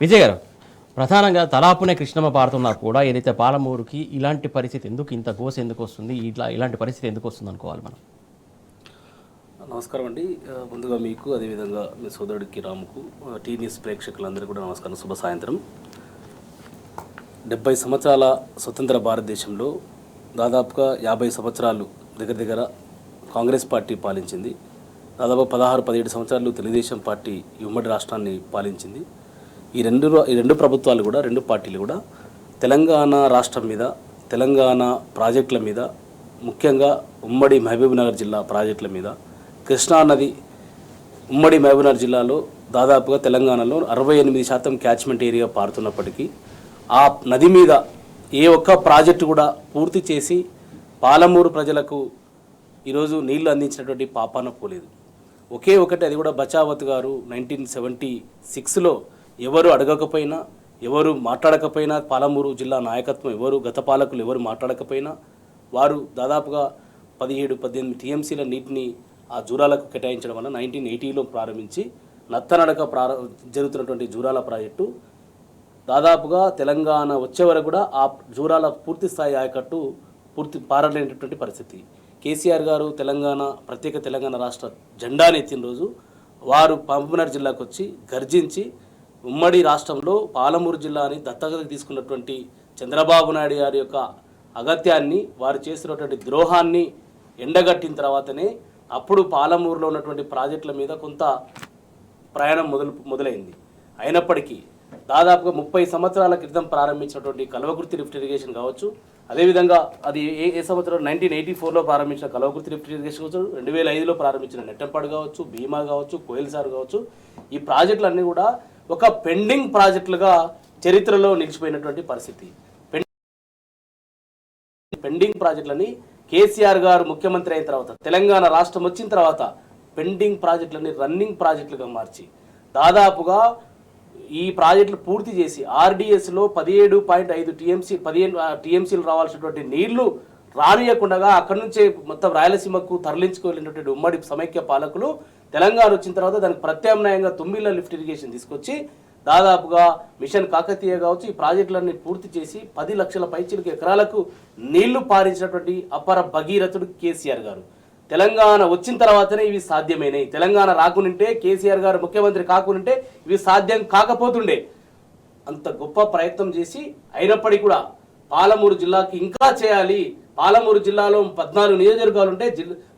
విజయ్ గారు, ప్రధానంగా తలాపునే కృష్ణమ్మ పాడుతున్నా కూడా ఏదైతే పాలమూరుకి ఇలాంటి పరిస్థితి ఎందుకు, ఇంత గోస ఎందుకు వస్తుంది, ఇలాంటి పరిస్థితి ఎందుకు వస్తుంది అనుకోవాలి మనం? నమస్కారం అండి. ముందుగా మీకు, అదేవిధంగా మీ సోదరుడికి రాముకు, టీ న్యూస్ ప్రేక్షకులందరూ కూడా నమస్కారం, శుభ సాయంత్రం. 70 సంవత్సరాల స్వతంత్ర భారతదేశంలో దాదాపుగా 50 సంవత్సరాలు దగ్గర కాంగ్రెస్ పార్టీ పాలించింది. దాదాపు 16-17 సంవత్సరాలు తెలుగుదేశం పార్టీ ఈ ఉమ్మడి రాష్ట్రాన్ని పాలించింది. ఈ రెండు ప్రభుత్వాలు కూడా, రెండు పార్టీలు కూడా తెలంగాణ రాష్ట్రం మీద, తెలంగాణ ప్రాజెక్టుల మీద, ముఖ్యంగా ఉమ్మడి మహబూబ్నగర్ జిల్లా ప్రాజెక్టుల మీద, కృష్ణానది ఉమ్మడి మహబూబ్నగర్ జిల్లాలో దాదాపుగా తెలంగాణలో 68% క్యాచ్మెంట్ ఏరియా పారుతున్నప్పటికీ ఆ నది మీద ఏ ఒక్క ప్రాజెక్టు కూడా పూర్తి చేసి పాలమూరు ప్రజలకు ఈరోజు నీళ్లు అందించినటువంటి పాపాన పోలేదు. ఒకే ఒకటి, అది కూడా బచావత్ గారు 1976లో ఎవరు అడగకపోయినా, ఎవరు మాట్లాడకపోయినా, పాలమూరు జిల్లా నాయకత్వం ఎవరు, గత పాలకులు ఎవరు మాట్లాడకపోయినా, వారు దాదాపుగా 17-18 టీఎంసీల నీటిని ఆ జూరాలకు కేటాయించడం వల్ల 1980లో ప్రారంభించి నత్తనడక జరుగుతున్నటువంటి జూరాల ప్రాజెక్టు దాదాపుగా తెలంగాణ వచ్చే వరకు కూడా ఆ జూరాల పూర్తి స్థాయి ఆయకట్టు పారలేనటువంటి పరిస్థితి. కేసీఆర్ గారు ప్రత్యేక తెలంగాణ రాష్ట్ర జెండాని ఎత్తిన రోజు వారు మహబూబ్నగర్ జిల్లాకు వచ్చి గర్జించి ఉమ్మడి రాష్ట్రంలో పాలమూరు జిల్లాని దత్తత తీసుకున్నటువంటి చంద్రబాబు నాయుడు గారి యొక్క అగత్యాన్ని, వారు చేసినటువంటి ద్రోహాన్ని ఎండగట్టిన తర్వాతనే అప్పుడు పాలమూరులో ఉన్నటువంటి ప్రాజెక్టుల మీద కొంత ప్రయాణం మొదలైంది. అయినప్పటికీ దాదాపుగా 30 సంవత్సరాల క్రితం ప్రారంభించినటువంటి కల్వకుర్తి లిఫ్ట్ ఇరిగేషన్ కావచ్చు, అదేవిధంగా అది ఏ సంవత్సరం 1984లో ప్రారంభించిన కల్వకుర్తి లిఫ్ట్ ఇరిగేషన్ కావచ్చు, 2005లో ప్రారంభించిన నెట్టంపాడు కావచ్చు, భీమా కావచ్చు, కోయిల్సార్ కావచ్చు, ఈ ప్రాజెక్టులన్నీ కూడా ఒక పెండింగ్ ప్రాజెక్టులుగా చరిత్రలో నిలిచిపోయినటువంటి పరిస్థితి. పెండింగ్ ప్రాజెక్టులని కేసీఆర్ గారు ముఖ్యమంత్రి అయిన తర్వాత, తెలంగాణ రాష్ట్రం వచ్చిన తర్వాత పెండింగ్ ప్రాజెక్టులని రన్నింగ్ ప్రాజెక్టులుగా మార్చి దాదాపుగా ఈ ప్రాజెక్టులు పూర్తి చేసి ఆర్డీఎస్లో 15 టీఎంసీలు రావాల్సినటువంటి నీళ్లు రానియకుండా అక్కడి నుంచే మొత్తం రాయలసీమకు తరలించుకోలేనటువంటి ఉమ్మడి సమైక్య పాలకులు తెలంగాణ వచ్చిన తర్వాత దానికి ప్రత్యామ్నాయంగా తుమ్మిళ్ళ లిఫ్ట్ ఇరిగేషన్ తీసుకొచ్చి దాదాపుగా మిషన్ కాకతీయ కావచ్చు, ఈ ప్రాజెక్టులన్నీ పూర్తి చేసి 10 లక్షల పైచిలకు ఎకరాలకు నీళ్లు పారించినటువంటి అపర భగీరథుడు కేసీఆర్ గారు. తెలంగాణ వచ్చిన తర్వాతనే ఇవి సాధ్యమైనవి. తెలంగాణ రాకునింటే, కేసీఆర్ గారు ముఖ్యమంత్రి కాకునింటే ఇవి సాధ్యం కాకపోతుండే. అంత గొప్ప ప్రయత్నం చేసి అయినప్పటికీ కూడా పాలమూరు జిల్లాకి ఇంకా చేయాలి, పాలమూరు జిల్లాలో 14 నియోజకవర్గాలు ఉంటే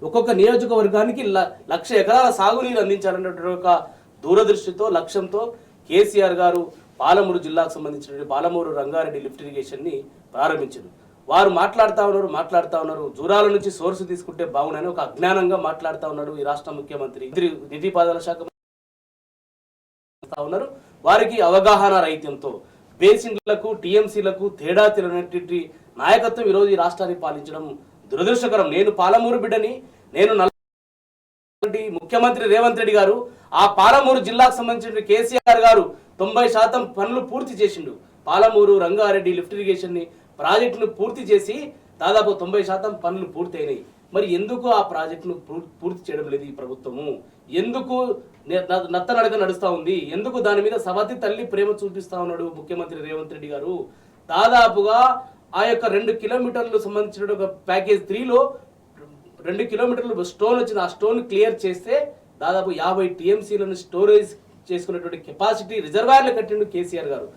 ఒక్కొక్క నియోజకవర్గానికి 1,00,000 ఎకరాల సాగునీరు అందించాలన్నటువంటి ఒక దూరదృష్టితో, లక్ష్యంతో కేసీఆర్ గారు పాలమూరు జిల్లాకు సంబంధించినటువంటి పాలమూరు రంగారెడ్డి లిఫ్ట్ ఇరిగేషన్ని ప్రారంభించారు. వారు మాట్లాడుతూ ఉన్నారు జూరాల నుంచి సోర్సు తీసుకుంటే బాగుండని ఒక అజ్ఞానంగా మాట్లాడుతూ ఉన్నాడు ఈ రాష్ట్ర ముఖ్యమంత్రి. నీటిపారుదల శాఖ ఉన్నారు. వారికి అవగాహన రహిత్యంతో బేసిన్లకు, టీఎంసీలకు తేడా తెలియనటువంటి నాయకత్వం ఈరోజు ఈ రాష్ట్రాన్ని పాలించడం దురదృష్టకరం. నేను పాలమూరు బిడ్డని, నేను ముఖ్యమంత్రి రేవంత్ రెడ్డి గారు ఆ పాలమూరు జిల్లాకు సంబంధించిన కేసీఆర్ గారు 90% పనులు పూర్తి చేసిండు. పాలమూరు రంగారెడ్డి లిఫ్ట్ ఇరిగేషన్ ప్రాజెక్టును పూర్తి చేసి దాదాపు 90% పనులు పూర్తి అయినాయి. మరి ఎందుకు ఆ ప్రాజెక్టును పూర్తి చేయడం లేదు ఈ ప్రభుత్వము? ఎందుకు నత్తనడక నడుస్తూ ఉంది? ఎందుకు దాని మీద సవతి తల్లి ప్రేమ చూపిస్తా ఉన్నాడు ముఖ్యమంత్రి రేవంత్ రెడ్డి గారు? దాదాపుగా ఆ యొక్క 2 కిలోమీటర్లు సంబంధించిన ఒక ప్యాకేజ్ 3లో 2 కిలోమీటర్లు స్టోన్ వచ్చింది. ఆ స్టోన్ క్లియర్ చేస్తే దాదాపు 50 టీఎంసీలను స్టోరేజ్ చేసుకున్నటువంటి కెపాసిటీ రిజర్వాయర్లు కట్టిండు కేసీఆర్ గారు.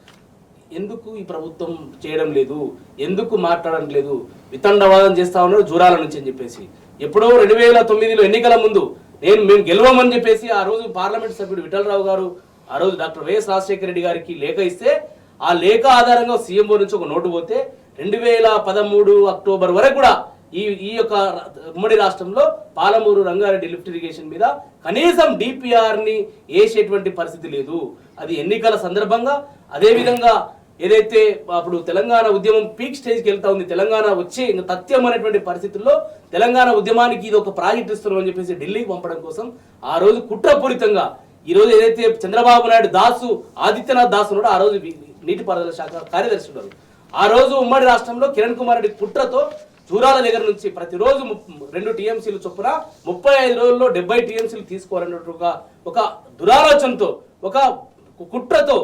ఎందుకు ఈ ప్రభుత్వం చేయడం లేదు? ఎందుకు మాట్లాడడం లేదు? వితండవాదం చేస్తా ఉన్నారు జూరాల నుంచి అని చెప్పేసి. ఎప్పుడో 2009లో ఎన్నికల ముందు మేము గెలవమని చెప్పేసి ఆ రోజు పార్లమెంట్ సభ్యుడు విఠలరావు గారు ఆ రోజు డాక్టర్ వైఎస్ రాజశేఖర రెడ్డి గారికి లేఖ ఇస్తే, ఆ లేఖ ఆధారంగా సీఎంఓ నుంచి ఒక నోటు పోతే 2013 అక్టోబర్ వరకు కూడా ఈ యొక్క ఉమ్మడి రాష్ట్రంలో పాలమూరు రంగారెడ్డి లిఫ్ట్ ఇరిగేషన్ మీద కనీసం డిపిఆర్ని వేసేటువంటి పరిస్థితి లేదు. అది ఎన్నికల సందర్భంగా, అదేవిధంగా ఏదైతే అప్పుడు తెలంగాణ ఉద్యమం పీక్ స్టేజ్కి వెళ్తా ఉంది, తెలంగాణ వచ్చే తథ్యం అనేటువంటి పరిస్థితుల్లో తెలంగాణ ఉద్యమానికి ఇది ఒక ప్రాజెక్ట్ ఇస్తున్నామని చెప్పేసి ఢిల్లీకి పంపడం కోసం ఆ రోజు కుట్రపూరితంగా ఈరోజు ఏదైతే చంద్రబాబు నాయుడు ఆదిత్యనాథ్ దాసు ఉన్నాడో, ఆ రోజు నీటిపారుదల శాఖ కార్యదర్శి ఉన్నారు. ఆ రోజు ఉమ్మడి రాష్ట్రంలో కిరణ్ కుమార్ రెడ్డి కుట్రతో జూరాల దగ్గర నుంచి ప్రతిరోజు 2 టీఎంసీలు చొప్పున 35 రోజుల్లో 70 టీఎంసీలు తీసుకోవాలన్నట్టు ఒక దురాలోచనతో, ఒక కుట్రతో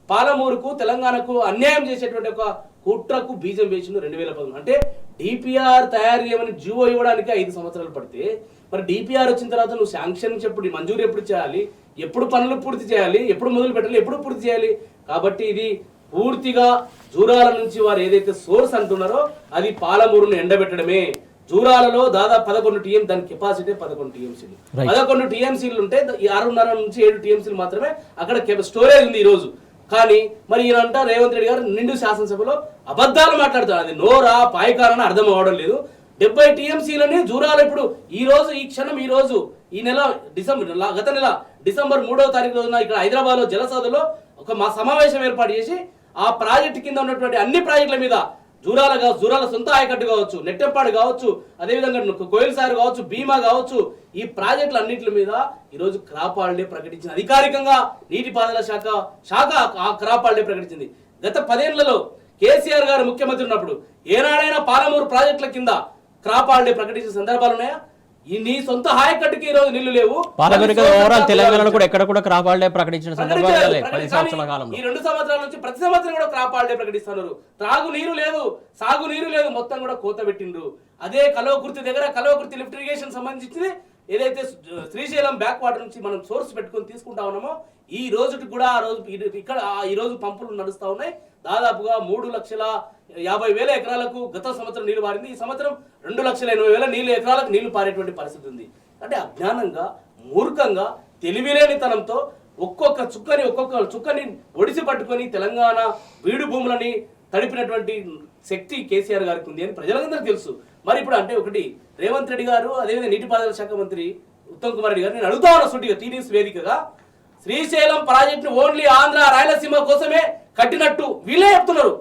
పాలమూరుకు తెలంగాణకు అన్యాయం చేసేటువంటి ఒక కుట్రకు బీజం వేసిండు 2013. అంటే డిపిఆర్ తయారు చేయమని జీవో ఇవ్వడానికి 5 సంవత్సరాలు పడితే మరి డిపిఆర్ వచ్చిన తర్వాత నువ్వు శాంక్షన్ ఎప్పుడు మంజూరు ఎప్పుడు చేయాలి, ఎప్పుడు పనులు పూర్తి చేయాలి, ఎప్పుడు మొదలు పెట్టాలి, ఎప్పుడు పూర్తి చేయాలి. కాబట్టి ఇది పూర్తిగా జూరాల నుంచి వారు ఏదైతే సోర్స్ అంటున్నారో అది పాలమూరును ఎండబెట్టడమే. జూరాలలో దాదాపు 11 టీఎం, దాని కెపాసిటీ 11 టీఎంసీలు. 11 టీఎంసీలు ఉంటే 6.5 నుంచి 7 టీఎంసీలు మాత్రమే అక్కడ స్టోరేజ్ ఉంది ఈ రోజు. కానీ మరి ఈయనంట రేవంత్ రెడ్డి గారు నిండు శాసనసభలో అబద్ధాలు మాట్లాడుతారు. అది నోరా పాయకారని అర్థం అవ్వడం లేదు. 70 టీఎంసీలని జూరాలు ఇప్పుడు ఈ రోజు ఈ క్షణం ఈ రోజు ఈ నెల గత నెల డిసెంబర్ 3వ తారీఖు రోజున ఇక్కడ హైదరాబాద్ లో జలసౌధలో ఒక సమావేశం ఏర్పాటు చేసి ఆ ప్రాజెక్టు కింద ఉన్నటువంటి అన్ని ప్రాజెక్టుల మీద జూరాల సొంత ఆయకట్టు కావచ్చు, నెట్టెంపాడు కావచ్చు, అదేవిధంగా కోయిల్సారు కావచ్చు, భీమా కావచ్చు, ఈ ప్రాజెక్టులు అన్నింటి మీద ఈరోజు క్రాప్ హాలిడే ప్రకటించింది. అధికారికంగా నీటిపారుదల శాఖ ఆ క్రాప్ హాలిడే ప్రకటించింది. గత 10 ఏళ్లలో కేసీఆర్ గారు ముఖ్యమంత్రి ఉన్నప్పుడు ఏనాడైనా పాలమూరు ప్రాజెక్టుల కింద క్రాప్ హాలిడే ప్రకటించిన సందర్భాలు ఉన్నాయా? నీ సొంత హాయకట్టుకి ఈ రోజు నీళ్లు లేవు. తెలంగాణలో కూడా ఎక్కడ కూడా క్రాప్ హాలిడే ప్రకటించిన సందర్భాలు 10 సంవత్సరాల కాలంలో. ఈ 2 సంవత్సరాల నుంచి ప్రతి సంవత్సరం కూడా క్రాప్ హాలిడే ప్రకటిస్తున్నారు. త్రాగు నీరు లేదు, సాగు నీరు లేదు, మొత్తం కూడా కోత పెట్టిండ్రు. అదే కల్వకుర్తి లిఫ్ట్ ఇరిగేషన్ సంబంధించి ఏదైతే శ్రీశైలం బ్యాక్ వాటర్ నుంచి మనం సోర్స్ పెట్టుకొని తీసుకుంటా ఉన్నామో ఈ రోజుకి కూడా ఈ రోజు పంపులు నడుస్తా ఉన్నాయి. దాదాపుగా 3,50,000 ఎకరాలకు గత సంవత్సరం నీళ్లు పారింది. ఈ సంవత్సరం 2,80,000 ఎకరాలకు నీళ్లు పారేటువంటి పరిస్థితి ఉంది. అంటే అజ్ఞానంగా, మూర్ఖంగా, తెలివిలేనితనంతో ఒక్కొక్క చుక్కని ఒడిసి పట్టుకొని తెలంగాణ బీడు భూములని తడిపినటువంటి శక్తి కేసీఆర్ గారికి ఉంది అని ప్రజలందరికీ తెలుసు. మరి ఇప్పుడు అంటే ఒకటి రేవంత్ రెడ్డి గారు, అదేవిధంగా నీటిపారుదల శాఖ మంత్రి ఉత్తమ్ కుమార్ రెడ్డి గారు నేను అడుగుతా ఉన్నా సూటిగా టీడీఎస్ వేదికగా, శ్రీశైలం ప్రాజెక్టును ఓన్లీ ఆంధ్ర రాయలసీమ కోసమే కట్టినట్టు వీళ్ళే చెప్తున్నారు.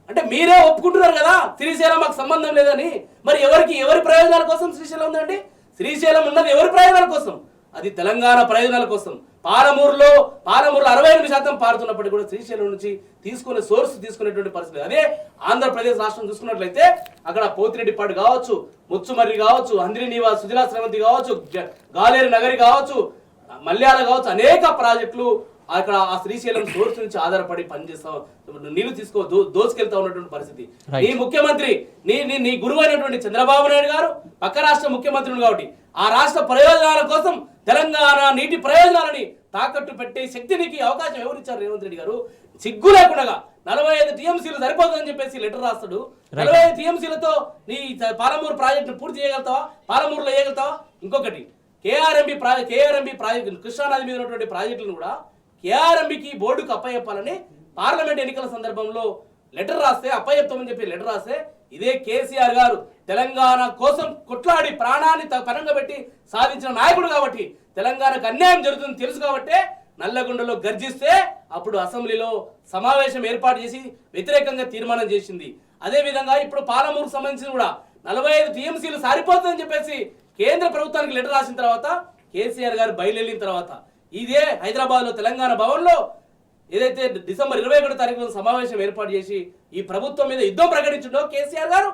అంటే మీరే ఒప్పుకుంటున్నారు కదా శ్రీశైలం మాకు సంబంధం లేదని. మరి ఎవరి ప్రయోజనాల కోసం శ్రీశైలం ఉందండి? శ్రీశైలం ఉన్నది ఎవరి ప్రయోజనాల కోసం? అది తెలంగాణ ప్రయోజనాల కోసం. పాలమూరులో 68% పారుతున్నప్పటికీ కూడా శ్రీశైలం నుంచి తీసుకునేటువంటి పరిస్థితి. అదే ఆంధ్రప్రదేశ్ రాష్ట్రం చూసుకున్నట్లయితే అక్కడ పోతిరెడ్డిపాడు కావచ్చు, ముచ్చుమర్రి కావచ్చు, హంద్రీనీవా సుజలా స్రవంతి కావచ్చు, గాలేరు నగరి కావచ్చు, మల్యాల కావచ్చు, అనేక ప్రాజెక్టులు అక్కడ ఆ శ్రీశైలం సోర్స్ నుంచి ఆధారపడి పనిచేస్తా నీళ్లు దోసుకెళ్తా ఉన్నటువంటి పరిస్థితి. నీ ముఖ్యమంత్రి నీ గురువు అయినటువంటి చంద్రబాబు నాయుడు గారు పక్క రాష్ట్ర ముఖ్యమంత్రులు కాబట్టి ఆ రాష్ట్ర ప్రయోజనాల కోసం తెలంగాణ నీటి ప్రయోజనాలని తాకట్టు పెట్టే శక్తి నీకు అవకాశం ఎవరిచ్చారు? రేవంత్ రెడ్డి గారు సిగ్గు లేకుండా 45 టీఎంసీలు సరిపోతుందని చెప్పేసి లెటర్ రాస్తాడు. 45 టీఎంసీలతో నీ పాలమూరు ప్రాజెక్టును పూర్తి చేయగలుగుతావా? పాలమూరులో చేయగలుగుతావా? ఇంకొకటి కేఆర్ఎంబి ప్రాజెక్టు కృష్ణానది మీద ఉన్నటువంటి ప్రాజెక్టులను కూడా కేఆర్ఎంబికి బోర్డుకు అప్పచెప్పాలని పార్లమెంట్ ఎన్నికల సందర్భంలో లెటర్ రాస్తే, అప్పచెప్తామని చెప్పి లెటర్ రాస్తే ఇదే కేసీఆర్ గారు తెలంగాణ కోసం కొట్లాడి ప్రాణాన్ని పరంగా పెట్టి సాధించిన నాయకుడు కాబట్టి తెలంగాణకు అన్యాయం జరుగుతుంది తెలుసు కాబట్టి నల్లగొండలో గర్జిస్తే అప్పుడు అసెంబ్లీలో సమావేశం ఏర్పాటు చేసి వ్యతిరేకంగా తీర్మానం చేసింది. అదే విధంగా ఇప్పుడు పాలమూరుకు సంబంధించి కూడా 45 టీఎంసీలు సారిపోతుందని చెప్పేసి కేంద్ర ప్రభుత్వానికి లెటర్ రాసిన తర్వాత కేసీఆర్ గారు బయలుదేరిన తర్వాత ఇదే హైదరాబాద్ లో తెలంగాణ భవన్ లో ఏదైతే డిసెంబర్ 21 తారీఖున సమావేశం ఏర్పాటు చేసి ఈ ప్రభుత్వం మీద యుద్ధం ప్రకటించిండో కేసీఆర్ గారు,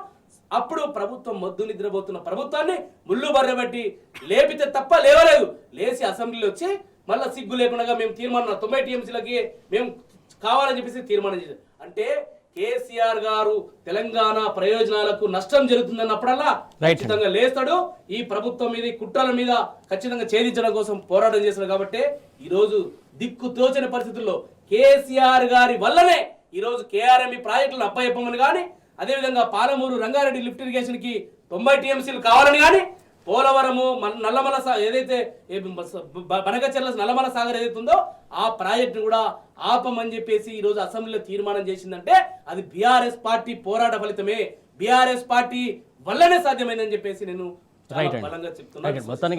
అప్పుడు ప్రభుత్వం మొద్దు నిద్రపోతున్న ప్రభుత్వాన్ని ముళ్ళు బర్రెబట్టి లేపితే తప్ప లేవలేదు. లేచి అసెంబ్లీలో వచ్చి మళ్ళీ సిగ్గు లేకుండా మేము తీర్మానం 90 టీఎంసీలకి మేము కావాలని చెప్పేసి తీర్మానం చేశారు. అంటే కేసీఆర్ గారు తెలంగాణ ప్రయోజనాలకు నష్టం జరుగుతుందన్నప్పుడల్లా ఖచ్చితంగా లేస్తాడు. ఈ ప్రభుత్వం మీద, కుట్రల మీద ఖచ్చితంగా ఛేదించడం కోసం పోరాటం చేస్తాడు. కాబట్టి ఈ రోజు దిక్కు తోచని పరిస్థితుల్లో కేసీఆర్ గారి వల్లనే ఈ రోజు కేఆర్ఎంబి ప్రాజెక్టులను అప్పచెప్పమని కానీ, అదేవిధంగా పాలమూరు రంగారెడ్డి లిఫ్ట్ ఇరిగేషన్ కి 90 టీఎంసీలు కావాలని కానీ, పోలవరము నల్లమల ఏదైతే బనకచెర్ల నల్లమల సాగర్ ఏదైతే ఉందో ఆ ప్రాజెక్టును కూడా ఆపమని చెప్పేసి ఈ రోజు అసెంబ్లీలో తీర్మానం చేసిందంటే అది బీఆర్ఎస్ పార్టీ పోరాట ఫలితమే, బీఆర్ఎస్ పార్టీ వల్లనే సాధ్యమైందని చెప్పేసి నేను బలంగా చెప్తున్నాను.